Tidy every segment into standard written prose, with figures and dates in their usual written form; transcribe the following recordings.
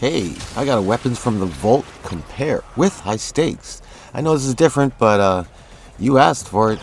Hey, I got a weapons from the vault compare with high stakes. I know this is different, but you asked for it.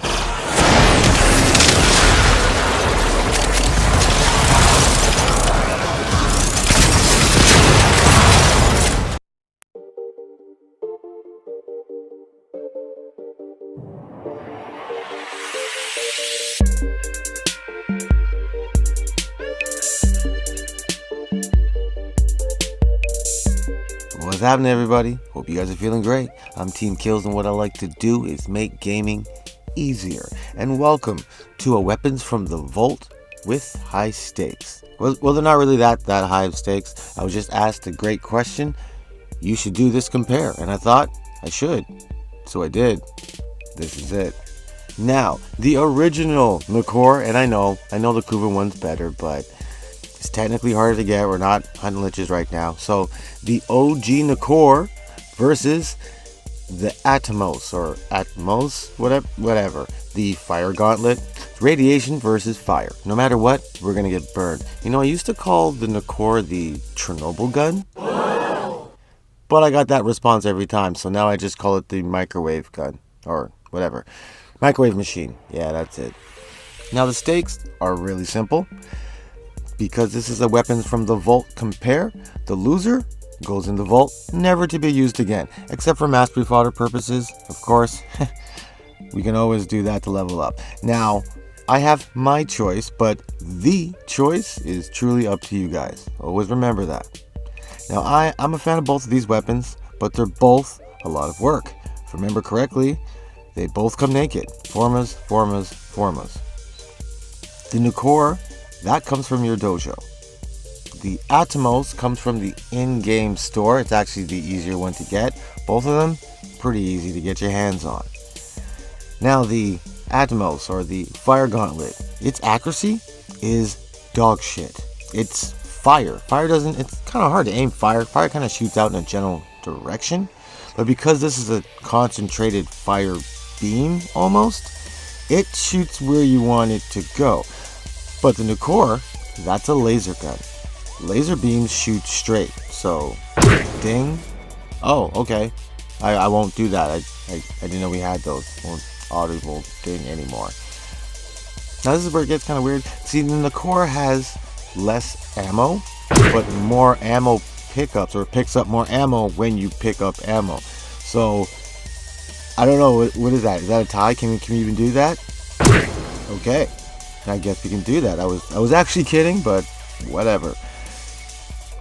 What's happening, everybody? Hope you guys are feeling great. I'm Teamkiller, and what I like to do is make gaming easier. And welcome to a weapons from the vault with high stakes. Well, they're not really that high of stakes. I was just asked a great question. You should do this compare, and I thought I should, so I did. This is it. Now, the original Nukor, and I know the Kuva one's better, but it's technically harder to get. We're not hunting liches right now. So the OG Nukor versus the Atomos or Atmos, whatever. The fire gauntlet. Radiation versus fire. No matter what, we're gonna get burned. You know, I used to call the Nukor the Chernobyl gun, but I got that response every time. So now I just call it the microwave gun or whatever. Microwave machine. Yeah, that's it. Now the stakes are really simple. Because this is a weapons from the vault compare, the loser goes in the vault, never to be used again, except for mastery fodder purposes, of course. We can always do that to level up. Now, I have my choice, but the choice is truly up to you guys. Always remember that. Now, I'm a fan of both of these weapons, but they're both a lot of work. If I remember correctly, they both come naked. Formas. The Nukor, that comes from your dojo. The Atomos comes from the in-game store. It's actually the easier one to get. Both of them, pretty easy to get your hands on. Now the Atomos, or the fire gauntlet, its accuracy is dog shit. It's fire. It's kind of hard to aim fire. Fire kind of shoots out in a general direction. But because this is a concentrated fire beam almost, it shoots where you want it to go. But the Nukor, that's a laser gun. Laser beams shoot straight, so ding. Oh, okay. I won't do that. I didn't know we had those. Won't audible ding anymore. Now this is where it gets kind of weird. See, the Nukor has less ammo, but more ammo pickups, or picks up more ammo when you pick up ammo. So I don't know, what is that? Is that a tie? Can we even do that? Okay. I guess we can do that. I was actually kidding, but whatever.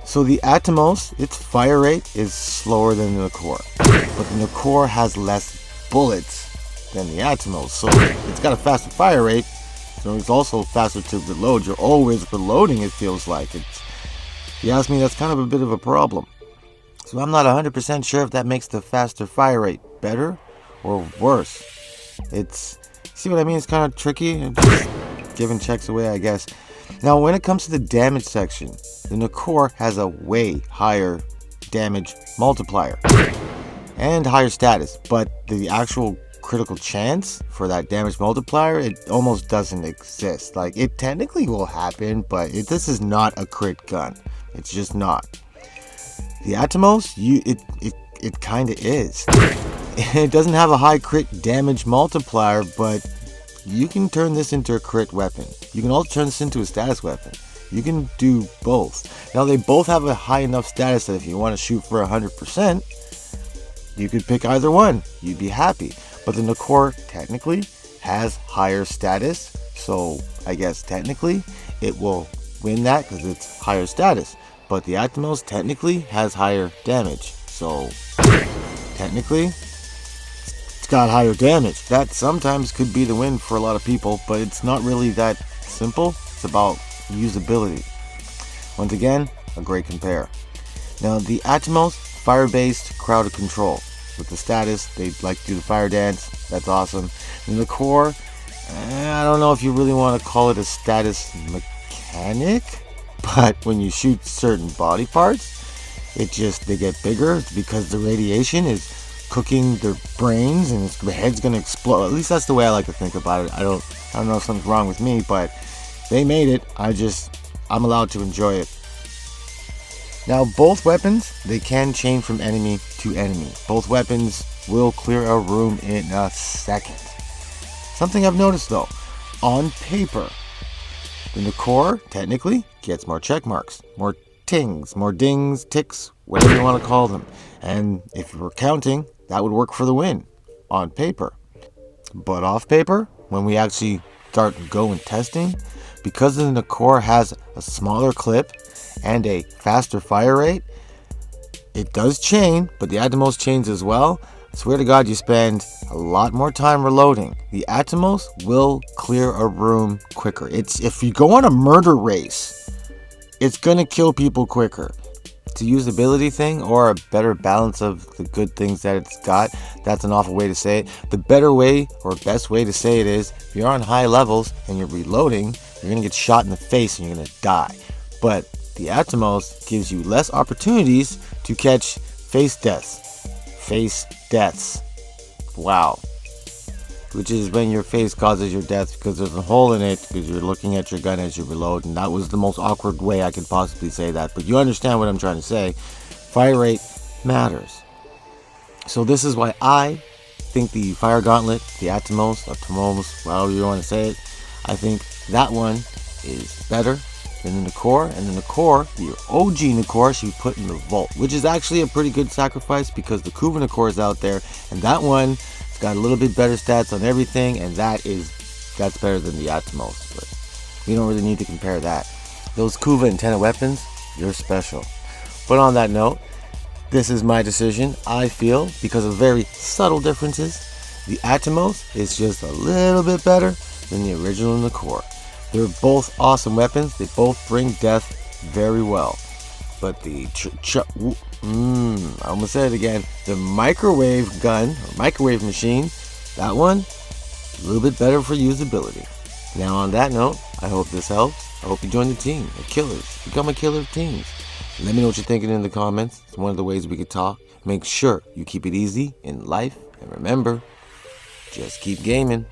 So the Atomos, its fire rate is slower than the Nukor, but the Nukor has less bullets than the Atomos, so it's got a faster fire rate, so it's also faster to reload. You're always reloading, it feels like. If you ask me, that's kind of a bit of a problem. So I'm not 100% sure if that makes the faster fire rate better or worse. See what I mean? It's kind of tricky. Giving checks away, I guess. Now, when it comes to the damage section, the Nukor has a way higher damage multiplier and higher status, but the actual critical chance for that damage multiplier, it almost doesn't exist. Like, it technically will happen, but this is not a crit gun. It's just not. The Atomos, it kind of is. It doesn't have a high crit damage multiplier, but you can turn this into a crit weapon. You can also turn this into a status weapon. You can do both. Now, they both have a high enough status that if you want to shoot for 100%, you could pick either one. You'd be happy. But the Nukor technically has higher status, so I guess technically it will win that because it's higher status. But the Atomos technically has higher damage, so technically it's got higher damage. That sometimes could be the win for a lot of people, but it's not really that simple. It's about usability. Once again, a great compare. Now the Atomos, fire-based crowd control. With the status, they like to do the fire dance. That's awesome. And the Nukor, I don't know if you really want to call it a status mechanic, but when you shoot certain body parts, they get bigger because the radiation is cooking their brains and the head's gonna explode. At least that's the way I like to think about it. I don't know if something's wrong with me, but they made it. I'm allowed to enjoy it. Now, both weapons, they can change from enemy to enemy. Both weapons will clear a room in a second. Something I've noticed though, on paper, the Nukor technically gets more check marks, more tings, more dings, ticks, whatever you want to call them. And if you were counting, that would work for the win on paper. But off paper, when we actually start going testing, because the Nukor has a smaller clip and a faster fire rate, it does chain, but the Atomos chains as well. I swear to God, you spend a lot more time reloading. The Atomos will clear a room quicker. If you go on a murder race, it's gonna kill people quicker. It's a usability thing or a better balance of the good things that it's got. That's an awful way to say it. The better way or best way to say it is, if you're on high levels and you're reloading, you're gonna get shot in the face and you're gonna die. But the Atomos gives you less opportunities to catch face deaths. Wow. Which is when your face causes your death because there's a hole in it because you're looking at your gun as you reload. And that was the most awkward way I could possibly say that. But you understand what I'm trying to say. Fire rate matters. So this is why I think the Fire Gauntlet, the Atomos, however you want to say it, I think that one is better than the Nukor. And the Nukor, the OG Nukor, should be put in the vault, which is actually a pretty good sacrifice because the Kuva Nukor is out there, and that one has got a little bit better stats on everything, and that's better than the Atomos. But we don't really need to compare that. Those Kuva antenna weapons, you're special. But on that note, this is my decision. I feel, because of very subtle differences, the Atomos is just a little bit better than the original Nukor. They're both awesome weapons. They both bring death very well. But the I almost said it again. The microwave gun, or microwave machine, that one, a little bit better for usability. Now on that note, I hope this helps. I hope you join the team of killers. Become a killer of teams. Let me know what you're thinking in the comments. It's one of the ways we could talk. Make sure you keep it easy in life. And remember, just keep gaming.